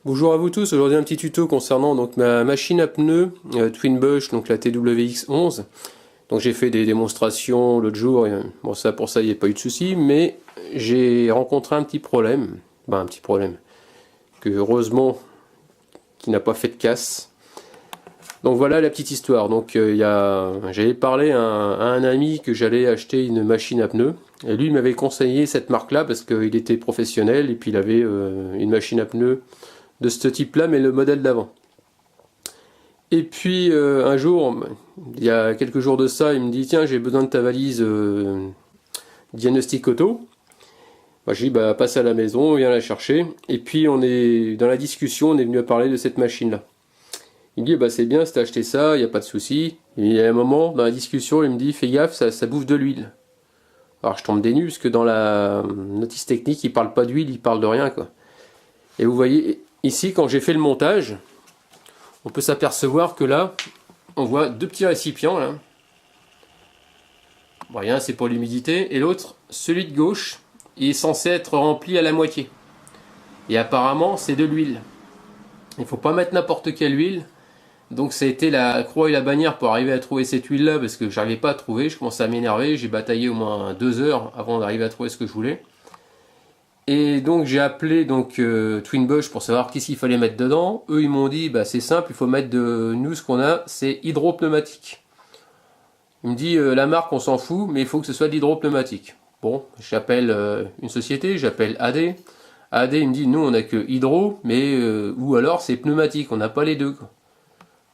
Bonjour à vous tous, aujourd'hui un petit tuto concernant donc ma machine à pneus Twin Bush, donc la TWX11. Donc j'ai fait des démonstrations l'autre jour, et, bon ça pour ça il n'y a pas eu de souci, mais j'ai rencontré un petit problème, que heureusement qui n'a pas fait de casse. Donc voilà la petite histoire. Donc j'avais parlé à un ami que j'allais acheter une machine à pneus, et lui il m'avait conseillé cette marque là parce qu'il était professionnel et puis il avait une machine à pneus de ce type là mais le modèle d'avant. Et puis un jour, il y a quelques jours de ça, il me dit tiens j'ai besoin de ta valise diagnostic auto. Moi j'ai dit bah passe à la maison, viens la chercher. Et puis on est dans la discussion, on est venu à parler de cette machine là. Il me dit bah c'est bien si t'as acheté ça, il n'y a pas de souci. Et il y a un moment dans la discussion il me dit fais gaffe ça bouffe de l'huile. Alors je tombe des nues parce que dans la notice technique il parle pas d'huile, il parle de rien quoi. Et vous voyez ici quand j'ai fait le montage, on peut s'apercevoir que là, on voit deux petits récipients là. Bon, rien, c'est pour l'humidité. Et l'autre, celui de gauche, il est censé être rempli à la moitié. Et apparemment, c'est de l'huile. Il ne faut pas mettre n'importe quelle huile. Donc ça a été la croix et la bannière pour arriver à trouver cette huile là, parce que je n'arrivais pas à trouver. Je commençais à m'énerver. J'ai bataillé au moins 2 heures avant d'arriver à trouver ce que je voulais. Et donc j'ai appelé Twin Bush pour savoir qu'est-ce qu'il fallait mettre dedans. Eux ils m'ont dit bah c'est simple, il faut mettre de nous ce qu'on a, c'est hydropneumatique. Il me dit la marque on s'en fout, mais il faut que ce soit de l'hydropneumatique. Bon, j'appelle une société, j'appelle AD. AD il me dit nous on a que hydro, mais ou alors c'est pneumatique, on n'a pas les deux quoi.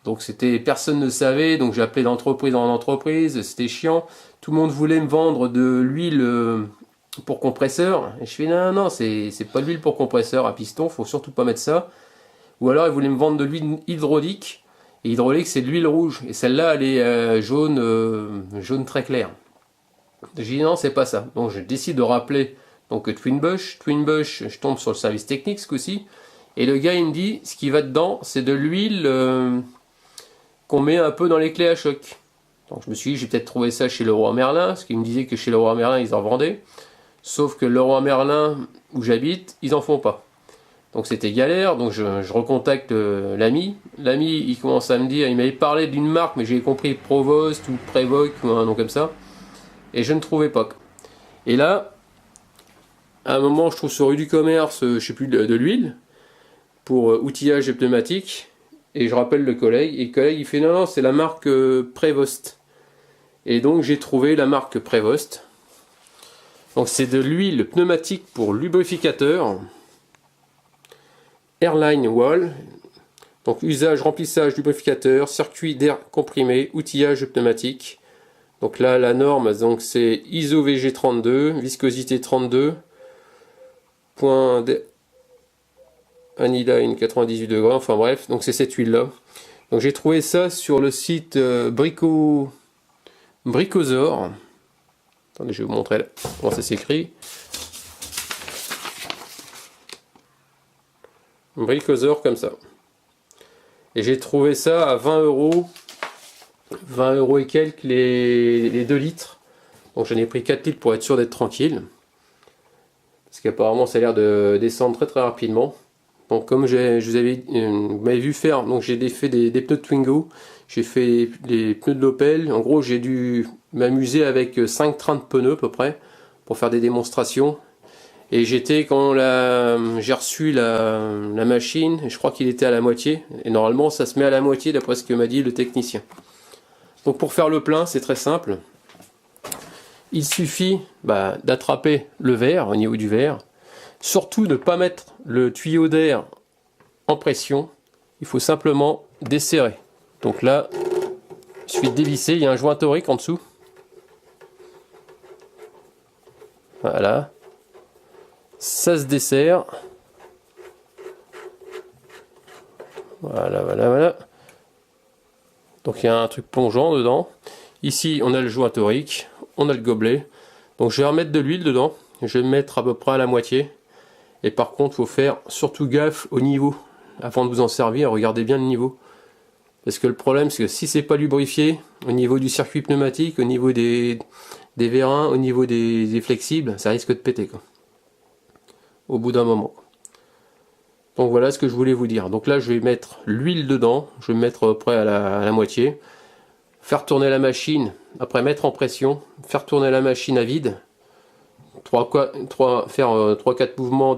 Donc personne ne savait, donc j'ai appelé d'entreprise en entreprise, c'était chiant. Tout le monde voulait me vendre de l'huile pour compresseur, et je fais non, c'est pas de l'huile pour compresseur à piston, faut surtout pas mettre ça. Ou alors ils voulaient me vendre de l'huile hydraulique, et hydraulique c'est de l'huile rouge, et celle-là elle est jaune très clair. J'ai dit non, c'est pas ça. Donc je décide de rappeler Twin Bush, je tombe sur le service technique ce coup-ci, et le gars il me dit ce qui va dedans c'est de l'huile qu'on met un peu dans les clés à choc. Donc je me suis dit j'ai peut-être trouvé ça chez Leroy Merlin, parce qu'il me disait que chez Leroy Merlin ils en vendaient. Sauf que Leroy Merlin, où j'habite, ils en font pas. Donc c'était galère, donc je recontacte l'ami. L'ami, il commence à me dire, il m'avait parlé d'une marque, mais j'ai compris Provost ou Prevoc ou un nom comme ça. Et je ne trouvais pas. Et là, à un moment, je trouve sur rue du Commerce, je sais plus, de l'huile, pour outillage et pneumatique. Et je rappelle le collègue, et le collègue il fait non, c'est la marque Prevost. Et donc j'ai trouvé la marque Prevost. Donc c'est de l'huile pneumatique pour lubrificateur, Airline Wall, donc usage, remplissage, lubrificateur, circuit d'air comprimé, outillage pneumatique. Donc là la norme c'est ISO VG32, viscosité 32, point aniline 98 degrés, enfin bref, donc c'est cette huile là. Donc j'ai trouvé ça sur le site Bricosaur. Attendez, je vais vous montrer comment ça s'écrit. Bricosaur comme ça. Et j'ai trouvé ça à 20 euros. 20 euros et quelques les 2 litres. Donc j'en ai pris 4 litres pour être sûr d'être tranquille. Parce qu'apparemment ça a l'air de descendre très rapidement. Donc comme vous m'avez vu faire, donc j'ai fait des pneus de Twingo. J'ai fait les pneus de l'Opel. En gros j'ai dû m'amuser avec 5 trains de pneus à peu près pour faire des démonstrations. Et quand j'ai reçu la machine, je crois qu'il était à la moitié. Et normalement ça se met à la moitié d'après ce que m'a dit le technicien. Donc pour faire le plein c'est très simple. Il suffit d'attraper le verre au niveau du verre. Surtout ne pas mettre le tuyau d'air en pression. Il faut simplement desserrer. Donc là, il suffit de dévisser. Il y a un joint torique en dessous. Voilà. Ça se dessert. Voilà. Donc il y a un truc plongeant dedans. Ici, on a le joint torique. On a le gobelet. Donc je vais remettre de l'huile dedans. Je vais mettre à peu près à la moitié. Et par contre, il faut faire surtout gaffe au niveau. Avant de vous en servir, regardez bien le niveau. Parce que le problème, c'est que si c'est pas lubrifié, au niveau du circuit pneumatique, au niveau des vérins, au niveau des flexibles, ça risque de péter, quoi. Au bout d'un moment. Donc voilà ce que je voulais vous dire. Donc là je vais mettre l'huile dedans, je vais mettre près à la moitié, faire tourner la machine, après mettre en pression, faire tourner la machine à vide, faire 3-4 mouvements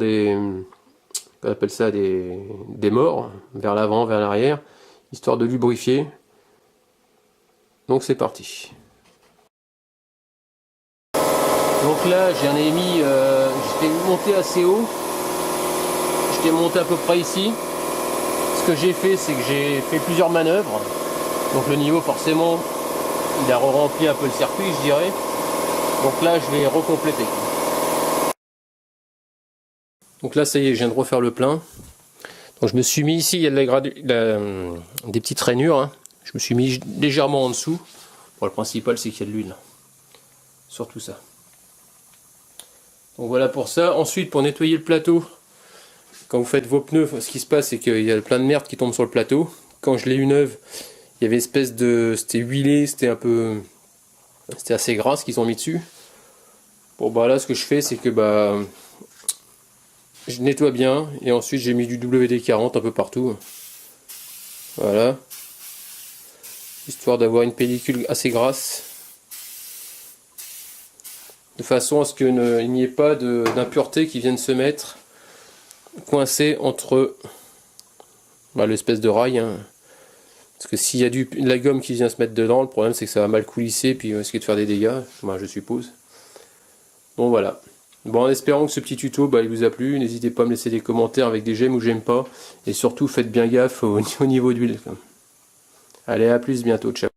on appelle ça des morts, vers l'avant, vers l'arrière, histoire de lubrifier. Donc c'est parti. Donc là j'en ai mis, j'étais monté assez haut, j'étais monté à peu près ici. Ce que j'ai fait, c'est que j'ai fait plusieurs manœuvres. Donc le niveau forcément il a rempli un peu le circuit, je dirais. Donc là je vais recompléter. Donc là ça y est, je viens de refaire le plein. Donc je me suis mis ici, il y a des petites rainures, hein. Je me suis mis légèrement en dessous. Bon, le principal c'est qu'il y a de l'huile. Surtout ça. Donc voilà pour ça. Ensuite, pour nettoyer le plateau, quand vous faites vos pneus, ce qui se passe c'est qu'il y a plein de merde qui tombe sur le plateau. Quand je l'ai eu neuve, il y avait une espèce de... C'était huilé, c'était un peu... C'était assez gras ce qu'ils ont mis dessus. Bon bah là ce que je fais c'est que je nettoie bien et ensuite j'ai mis du WD-40 un peu partout. Voilà. Histoire d'avoir une pellicule assez grasse. De façon à ce qu'il n'y ait pas d'impuretés qui viennent se mettre coincées entre l'espèce de rail. Hein. Parce que s'il y a de la gomme qui vient se mettre dedans, le problème c'est que ça va mal coulisser puis risquer de faire des dégâts, je suppose. Bon voilà. Bon, en espérant que ce petit tuto il vous a plu, n'hésitez pas à me laisser des commentaires avec des j'aime ou j'aime pas. Et surtout faites bien gaffe au niveau d'huile. Allez, à plus, bientôt, ciao.